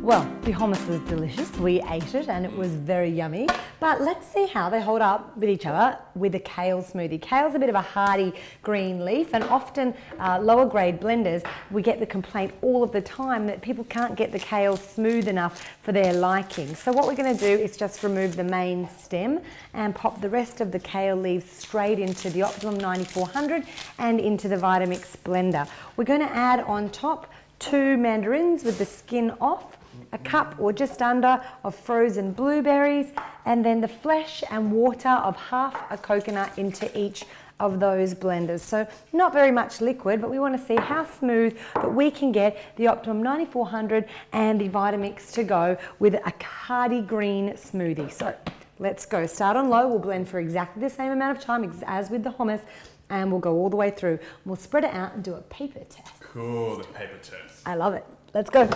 Well, the hummus was delicious. We ate it and it was very yummy. But let's see how they hold up with each other with a kale smoothie. Kale's a bit of a hardy green leaf, and often lower grade blenders, we get the complaint all of the time that people can't get the kale smooth enough for their liking. So what we're going to do is just remove the main stem and pop the rest of the kale leaves straight into the Optimum 9400 and into the Vitamix blender. We're going to add on top 2 mandarins with the skin off, a cup or just under of frozen blueberries, and then the flesh and water of half a coconut into each of those blenders. So not very much liquid, but we want to see how smooth that we can get the Optimum 9400 and the Vitamix to go with a hardy green smoothie. So let's go. Start on low. We'll blend for exactly the same amount of time as with the hummus, and we'll go all the way through. We'll spread it out and do a paper test. Cool, the paper test. I love it. Let's go.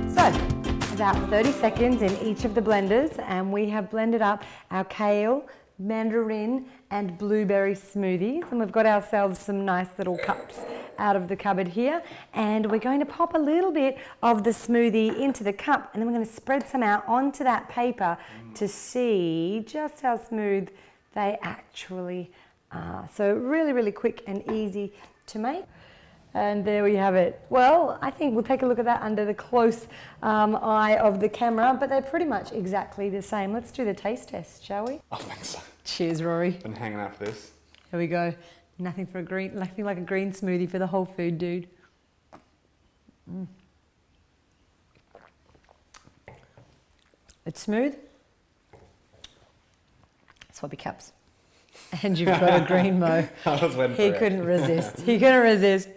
So, about 30 seconds in each of the blenders, and we have blended up our kale, mandarin and blueberry smoothies, and we've got ourselves some nice little cups out of the cupboard here, and we're going to pop a little bit of the smoothie into the cup, and then we're going to spread some out onto that paper to see just how smooth they actually are. So really quick and easy to make. And there we have it. Well, I think we'll take a look at that under the close eye of the camera, but they're pretty much exactly the same. Let's do the taste test, shall we? I think so. Cheers, Rory. Been hanging out for this. Here we go. Nothing like a green smoothie for the whole food dude. It's smooth. Swappy cups. And you've got a green mo. I was waiting for He couldn't resist. He couldn't resist.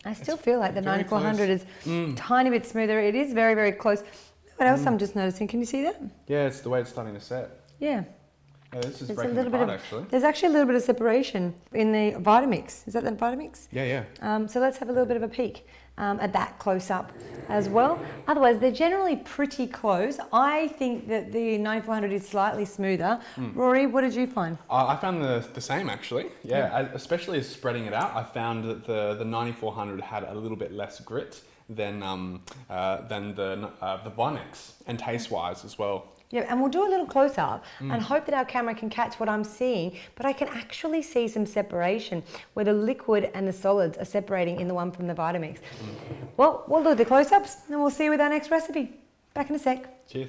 I still feel like the 9400 is a tiny bit smoother. It is very close. What else I'm just noticing? Can you see that? Yeah, it's the way it's starting to set. Yeah. Yeah, this is There's breaking a little apart, bit of, actually. There's actually a little bit of separation in the Vitamix. Is that the Vitamix? Yeah. So let's have a little bit of a peek at that close up as well. Otherwise, they're generally pretty close. I think that the 9400 is slightly smoother. Rory, what did you find? I found the same, actually. Yeah, especially as spreading it out, I found that the 9400 had a little bit less grit than the Vitamix, and taste-wise as well. Yeah, and we'll do a little close-up and hope that our camera can catch what I'm seeing, but I can actually see some separation where the liquid and the solids are separating in the one from the Vitamix. Well, we'll do the close-ups and we'll see you with our next recipe. Back in a sec. Cheers.